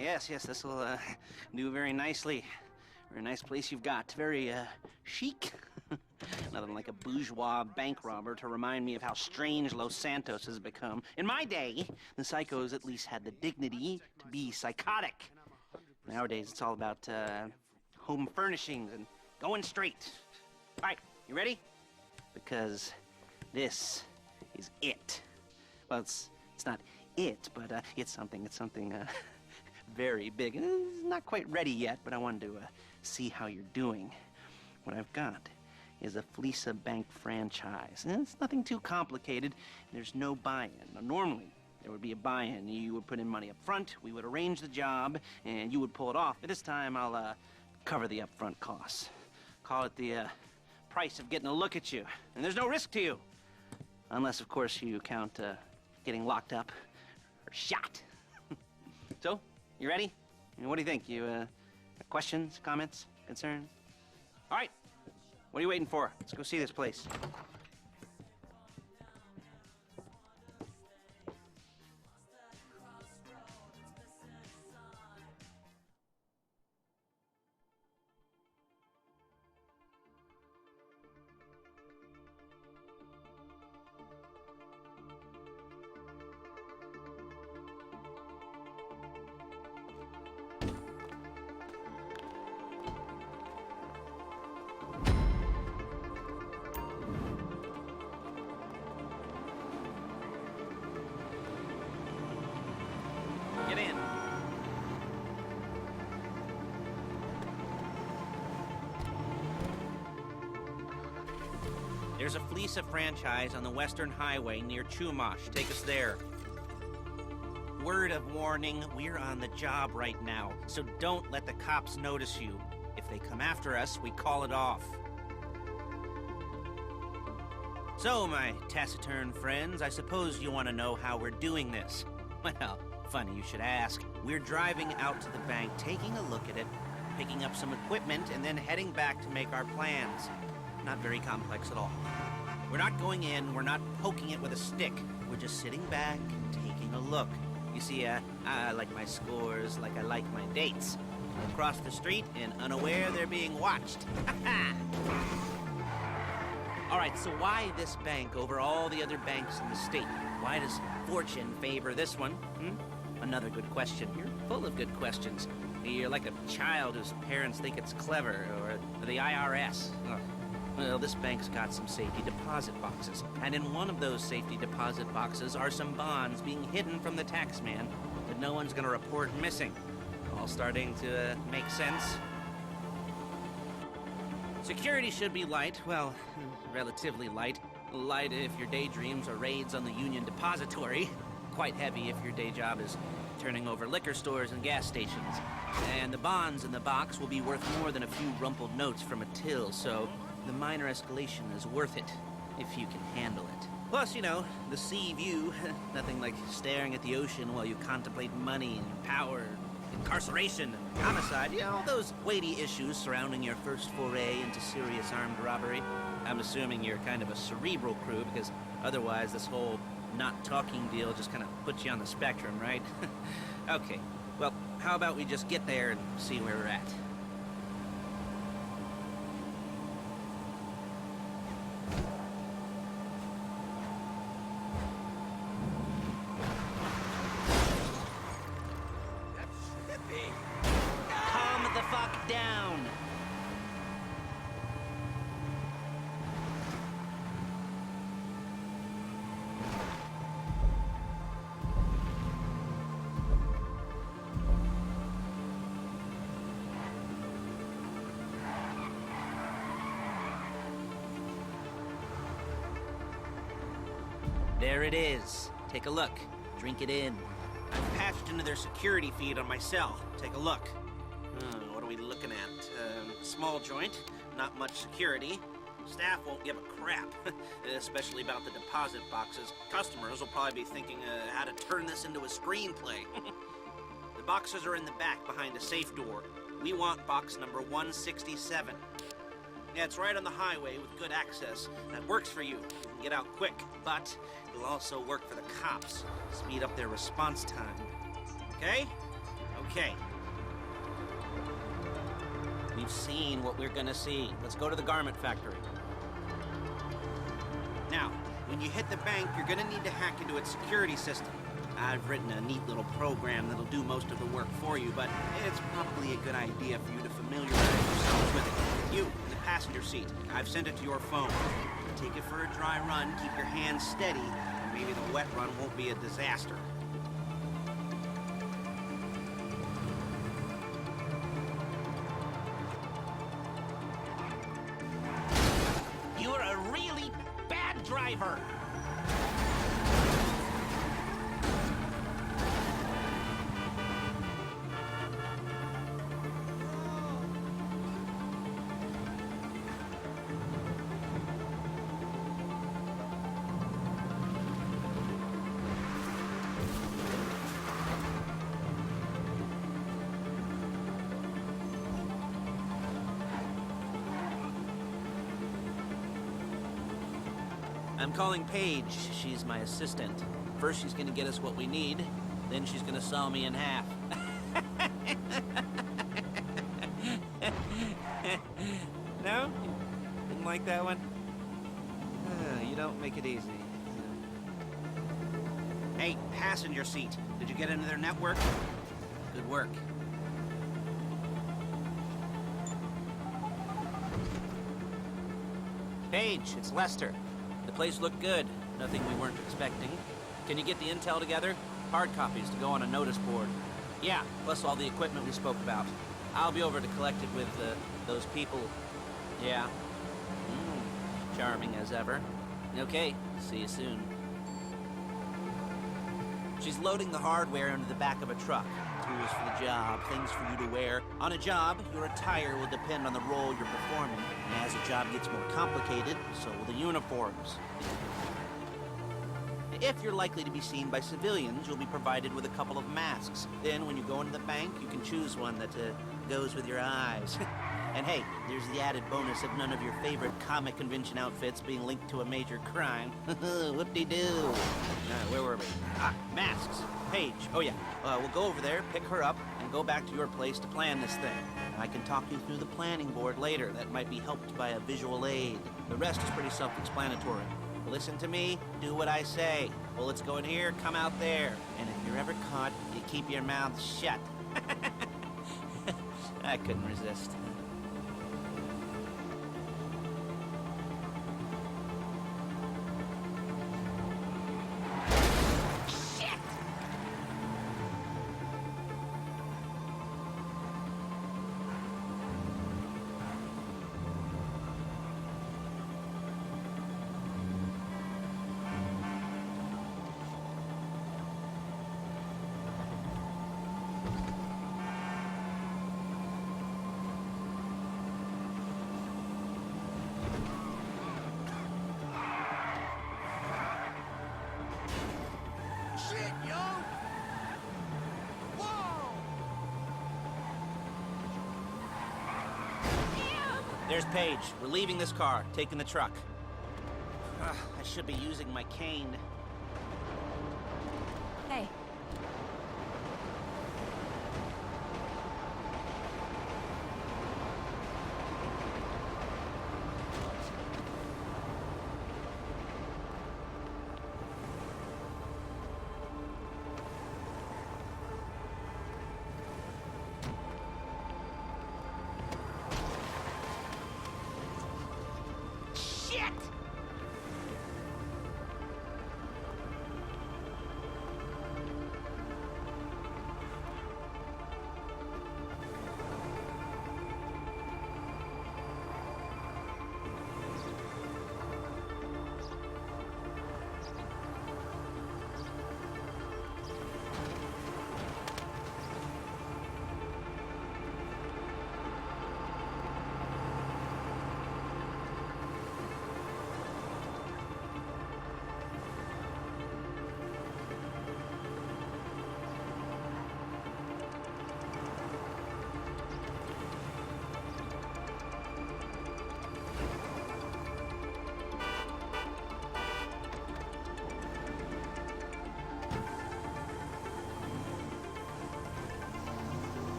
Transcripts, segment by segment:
Yes, this will do very nicely. Very nice place you've got. Very chic. Nothing like a bourgeois bank robber to remind me of how strange Los Santos has become. In my day, the psychos at least had the dignity to be psychotic. Nowadays, it's all about home furnishings and going straight. All right, you ready? Because this is it. Well, it's not it, but it's something very big. And it's not quite ready yet, but I wanted to see how you're doing. What I've got is a FLEECA bank franchise. And it's nothing too complicated. There's no buy-in. Now, normally, there would be a buy-in. You would put in money up front, we would arrange the job, and you would pull it off. But this time, I'll cover the upfront costs. Call it the price of getting a look at you. And there's no risk to you. Unless, of course, you count getting locked up or shot. So, you ready? What do you think? You questions, comments, concerns? All right. What are you waiting for? Let's go see this place. Get in. There's a FLEECA franchise on the Western Highway near Chumash. Take us there. Word of warning, we're on the job right now, so don't let the cops notice you. If they come after us, we call it off. So, my taciturn friends, I suppose you want to know how we're doing this. Well, funny you should ask. We're driving out to the bank, taking a look at it, picking up some equipment, and then heading back to make our plans. Not very complex at all. We're not going in, we're not poking it with a stick. We're just sitting back and taking a look. You see, I like my scores like I like my dates. Across the street and unaware they're being watched. All right, so why this bank over all the other banks in the state? Why does fortune favor this one? Another good question. You're full of good questions. You're like a child whose parents think it's clever, or the IRS. Ugh. Well, this bank's got some safety deposit boxes, and in one of those safety deposit boxes are some bonds being hidden from the tax man that no one's gonna report missing. All starting to make sense. Security should be light, well, relatively light. Light if your daydreams are raids on the Union Depository. Quite heavy if your day job is turning over liquor stores and gas stations. And the bonds in the box will be worth more than a few rumpled notes from a till, so the minor escalation is worth it, if you can handle it. Plus, you know, the sea view, nothing like staring at the ocean while you contemplate money and power, incarceration and homicide, you know, all those weighty issues surrounding your first foray into serious armed robbery. I'm assuming you're kind of a cerebral crew, because otherwise this whole not talking deal just kind of puts you on the spectrum, right? Okay, well, how about we just get there and see where we're at? Calm the fuck down! There it is. Take a look. Drink it in. I've patched into their security feed on my cell. Take a look. What are we looking at? Small joint, not much security. Staff won't give a crap, especially about the deposit boxes. Customers will probably be thinking how to turn this into a screenplay. The boxes are in the back behind a safe door. We want box number 167. Yeah, it's right on the highway with good access. That works for you. You can get out quick, but it'll also work for the cops. Speed up their response time. Okay? Okay. We've seen what we're gonna see. Let's go to the garment factory. Now, when you hit the bank, you're gonna need to hack into its security system. I've written a neat little program that'll do most of the work for you, but it's probably a good idea for you to familiarize yourselves with it. You, in the passenger seat, I've sent it to your phone. Take it for a dry run, keep your hands steady, and maybe the wet run won't be a disaster. You're a really bad driver! I'm calling Paige. She's my assistant. First, she's gonna get us what we need. Then she's gonna saw me in half. No? Didn't like that one? You don't make it easy. Hey, passenger seat. Did you get into their network? Good work. Paige, it's Lester. The place looked good. Nothing we weren't expecting. Can you get the intel together? Hard copies to go on a notice board. Yeah, plus all the equipment we spoke about. I'll be over to collect it with those people. Yeah. Charming as ever. Okay, see you soon. She's loading the hardware into the back of a truck. Tools for the job, things for you to wear. On a job, your attire will depend on the role you're performing. And as the job gets more complicated, so will the uniforms. If you're likely to be seen by civilians, you'll be provided with a couple of masks. Then, when you go into the bank, you can choose one that goes with your eyes. And hey, there's the added bonus of none of your favorite comic convention outfits being linked to a major crime. Whoop-de-doo. Where were we? Masks. Paige. Oh yeah, we'll go over there, pick her up, and go back to your place to plan this thing. I can talk you through the planning board later. That might be helped by a visual aid. The rest is pretty self-explanatory. Listen to me, do what I say. Bullets go in here, come out there. And if you're ever caught, you keep your mouth shut. I couldn't resist. There's Paige. We're leaving this car, taking the truck. I should be using my cane. Hey.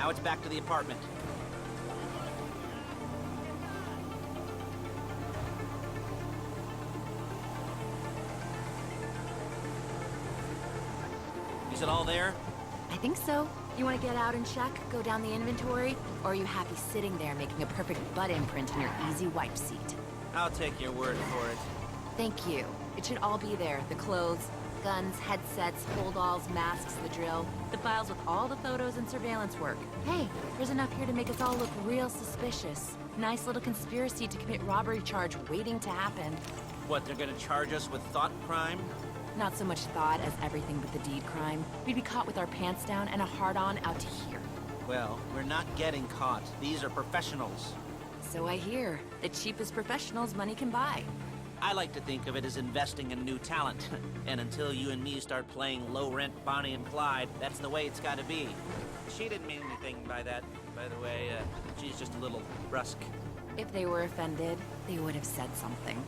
Now it's back to the apartment. Is it all there? I think so. You want to get out and check, go down the inventory, or are you happy sitting there making a perfect butt imprint in your easy wipe seat? I'll take your word for it. Thank you. It should all be there. The clothes, guns, headsets, holdalls, masks, the drill. The files with all the photos and surveillance work. Hey, there's enough here to make us all look real suspicious. Nice little conspiracy to commit robbery charge waiting to happen. What, they're gonna charge us with thought crime? Not so much thought as everything but the deed crime. We'd be caught with our pants down and a hard-on out to here. Well, we're not getting caught. These are professionals. So I hear. The cheapest professionals money can buy. I like to think of it as investing in new talent. And until you and me start playing low-rent Bonnie and Clyde, that's the way it's gotta be. She didn't mean anything by that, by the way. She's just a little brusque. If they were offended, they would have said something.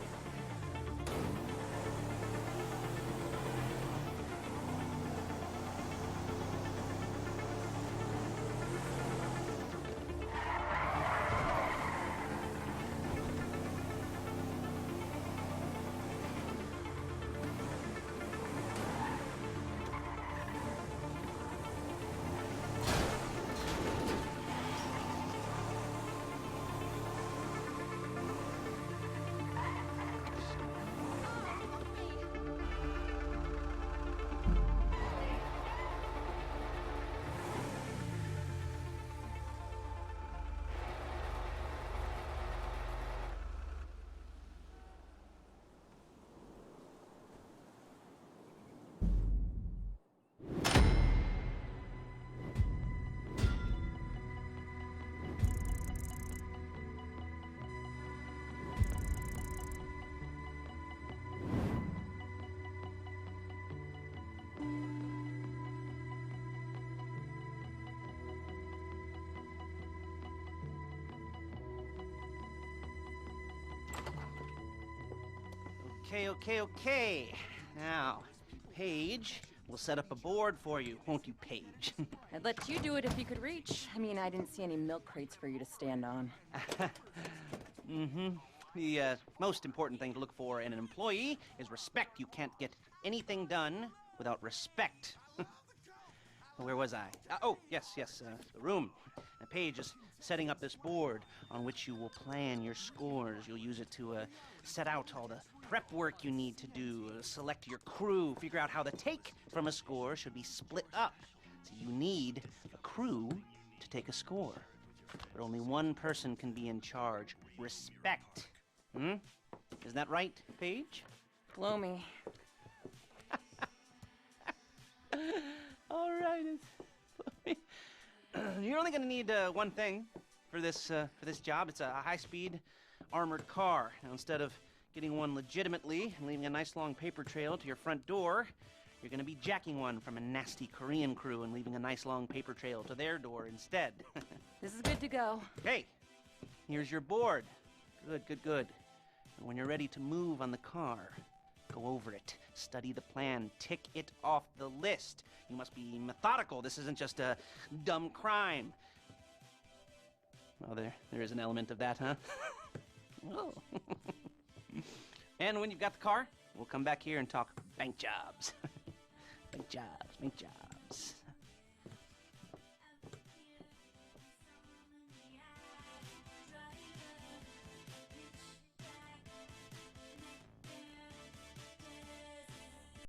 Okay. Now, Paige, we'll set up a board for you, won't you, Paige? I'd let you do it if you could reach. I mean, I didn't see any milk crates for you to stand on. The most important thing to look for in an employee is respect. You can't get anything done without respect. Where was I? Yes, the room. Paige is setting up this board on which you will plan your scores. You'll use it to set out all the prep work you need to do, select your crew, figure out how the take from a score should be split up. So you need a crew to take a score. But only one person can be in charge. Respect. Isn't that right, Paige? Blow me. All right. You're only going to need one thing for this job. It's a high-speed armored car. Now, instead of getting one legitimately and leaving a nice long paper trail to your front door, you're going to be jacking one from a nasty Korean crew and leaving a nice long paper trail to their door instead. This is good to go. Hey, here's your board. Good. And when you're ready to move on the car, go over it, study the plan, tick it off the list. You must be methodical. This isn't just a dumb crime. Well, there is an element of that, huh? Oh. And when you've got the car, we'll come back here and talk bank jobs. Bank jobs.